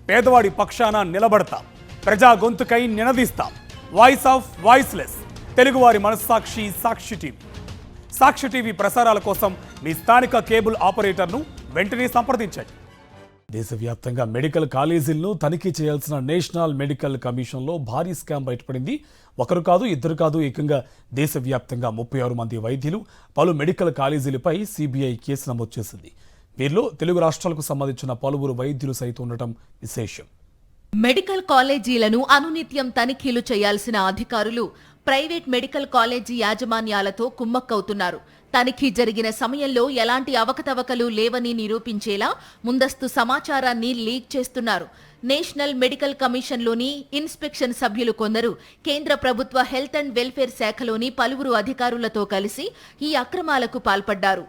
పేదవాడి పక్షాన నిలబడతాం, ప్రజా గొంతుకై నినదిస్తాం. వాయిస్ ఆఫ్ వాయిస్లెస్, తెలుగువారి మనస్సాక్షి సాక్షి టీవీ. సాక్షి టీవీ ప్రసారాల కోసం మీ స్థానిక కేబుల్ ఆపరేటర్ను వెంటనే సంప్రదించండి. దేశవ్యాప్తంగా మెడికల్ కాలేజీలను తనిఖీ చేయాల్సిన నేషనల్ మెడికల్ కమిషన్లో భారీ స్కామ్ బయటపడింది. ఒకరు కాదు, ఇద్దరు కాదు, ఏకంగా దేశవ్యాప్తంగా 36 మంది వైద్యులు, పలు మెడికల్ కాలేజీలపై సిబిఐ కేసు నమోదు చేసింది. వీరిలో తెలుగు రాష్ట్రాలకు సంబంధించిన పలువురు వైద్యులు సైతం ఉండటం విశేషం. మెడికల్ కాలేజీలను అనునిత్యం తనిఖీలు చేయాల్సిన అధికారులు ప్రైవేట్ మెడికల్ కాలేజీ యాజమాన్యాలతో కుమ్మక్కవుతున్నారు. తనిఖీ జరిగిన సమయంలో ఎలాంటి అవకతవకలు లేవని నిరూపించేలా ముందస్తు సమాచారాన్ని లీక్ చేస్తున్నారు. నేషనల్ మెడికల్ కమిషన్లోని ఇన్స్పెక్షన్ సభ్యులు కొందరు కేంద్ర ప్రభుత్వ హెల్త్ అండ్ వెల్ఫేర్ శాఖలోని పలువురు అధికారులతో కలిసి ఈ అక్రమాలకు పాల్పడ్డారు.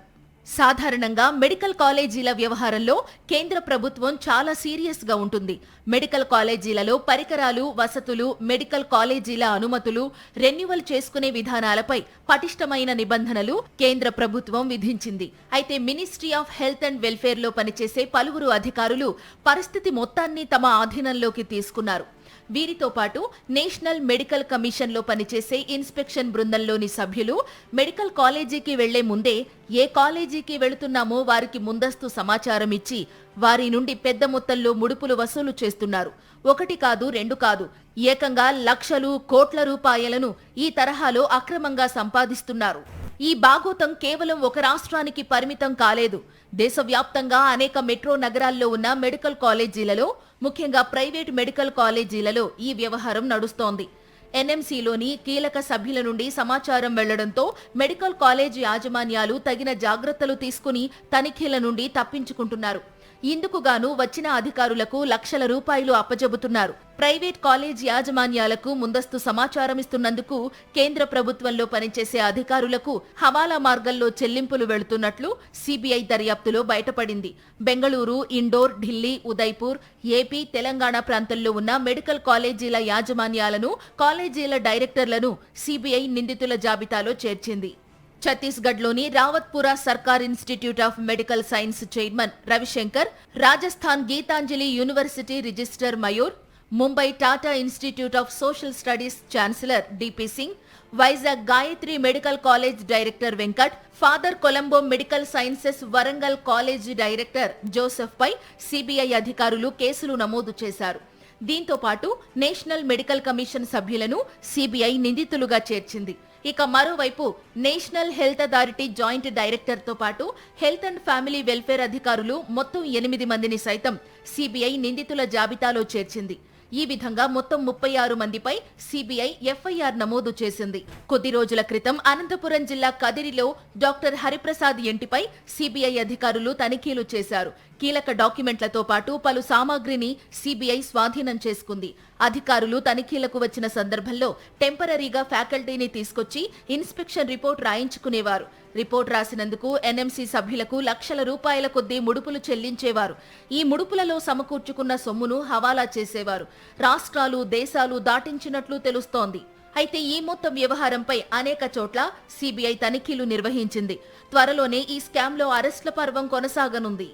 సాధారణంగా మెడికల్ కాలేజీల వ్యవహారంలో కేంద్ర ప్రభుత్వం చాలా సీరియస్ గా ఉంటుంది. మెడికల్ కాలేజీలలో పరికరాలు, వసతులు, మెడికల్ కాలేజీల అనుమతులు, రెన్యువల్ చేసుకునే విధానాలపై పటిష్టమైన నిబంధనలు కేంద్ర ప్రభుత్వం విధించింది. అయితే ministry of health and welfare లో పనిచేసే పలువురు అధికారులు పరిస్థితి మొత్తాన్ని తమ ఆధీనంలోకి తీసుకున్నారు. వీరితో పాటు నేషనల్ మెడికల్ కమిషన్ లో పనిచేసే ఇన్స్పెక్షన్ బృందంలోని సభ్యులు మెడికల్ కాలేజీకి వెళ్లే ముందే ఏ కాలేజీకి వెళుతున్నామో వారికి ముందస్తు సమాచారం ఇచ్చి వారి నుండి పెద్ద మొత్తంలో ముడుపులు వసూలు చేస్తున్నారు. ఒకటి కాదు, రెండు కాదు, ఏకంగా లక్షలు, కోట్ల రూపాయలను ఈ తరహాలో అక్రమంగా సంపాదిస్తున్నారు. ఈ బాగోతం కేవలం ఒక రాష్ట్రానికి పరిమితం కాలేదు. దేశవ్యాప్తంగా అనేక మెట్రో నగరాల్లో ఉన్న మెడికల్ కాలేజీలలో, ముఖ్యంగా ప్రైవేట్ మెడికల్ కాలేజీలలో ఈ వ్యవహారం నడుస్తోంది. ఎన్ఎంసీలోని కీలక సభ్యుల నుండి సమాచారం వెళ్లడంతో మెడికల్ కాలేజీ యాజమాన్యాలు తగిన జాగ్రత్తలు తీసుకుని తనిఖీల నుండి తప్పించుకుంటున్నారు. ఇందుకుగాను వచ్చిన అధికారులకు లక్షల రూపాయలు అప్పజెబుతున్నారు. ప్రైవేట్ కాలేజ్ యాజమాన్యాలకు ముందస్తు సమాచారం ఇస్తున్నందుకు కేంద్ర ప్రభుత్వంలో పనిచేసే అధికారులకు హవాలా మార్గంలో చెల్లింపులు వెళుతున్నట్లు సిబిఐ దర్యాప్తులో బయటపడింది. బెంగళూరు, ఇండోర్, ఢిల్లీ, ఉదయ్పూర్, ఏపీ, తెలంగాణ ప్రాంతంలో ఉన్న మెడికల్ కాలేజీల యాజమాన్యాలను, కాలేజీల డైరెక్టర్లను సిబిఐ నిందితుల జాబితాలో చేర్చింది. ఛత్తీస్గఢ్లోని Rawatpura Sarkar institute of medical science chairman Ravishankar, Rajasthan Gitanjali university register Mayur, Mumbai Tata institute of social studies chancellor DP Singh, Vizag Gayatri medical college director Venkat, father Colombo medical sciences Warangal college director Joseph పై సిబిఐ అధికారులు కేసులు నమోదు చేశారు. దీంతో పాటు నేషనల్ మెడికల్ కమిషన్ సభ్యులను సిబిఐ నిందితులుగా చేర్చింది. ఇక మరోవైపు national health authority joint director తో పాటు హెల్త్ అండ్ ఫ్యామిలీ వెల్ఫేర్ అధికారులు మొత్తం 8 మందిని సైతం సిబిఐ నిందితుల జాబితాలో చేర్చింది. ఈ విధంగా మొత్తం 36 మందిపై సిబిఐ ఎఫ్ఐఆర్ నమోదు చేసింది. కొద్ది రోజుల క్రితం అనంతపురం జిల్లా కదిరిలో డాక్టర్ హరిప్రసాద్ ఇంటిపై సిబిఐ అధికారులు తనిఖీలు చేశారు. కీలక డాక్యుమెంట్లతో పాటు పలు సామాగ్రిని సిబిఐ స్వాధీనం చేసుకుంది. అధికారులు తనిఖీలకు వచ్చిన సందర్భంలో టెంపరరీగా ఫ్యాకల్టీని తీసుకొచ్చి ఇన్స్పెక్షన్ రిపోర్ట్ రాయించుకునేవారు. రిపోర్ట్ రాసినందుకు ఎన్ఎంసీ సభ్యులకు లక్షల రూపాయల కొద్దీ ముడుపులు చెల్లించేవారు. ఈ ముడుపులలో సమకూర్చుకున్న సొమ్మును హవాలా చేసేవారు. రాష్ట్రాలు, దేశాలు దాటించినట్లు తెలుస్తోంది. అయితే ఈ మొత్తం వ్యవహారంపై అనేక చోట్ల సిబిఐ తనిఖీలు నిర్వహించింది. త్వరలోనే ఈ స్కామ్లో అరెస్ట్ల పర్వం కొనసాగనుంది.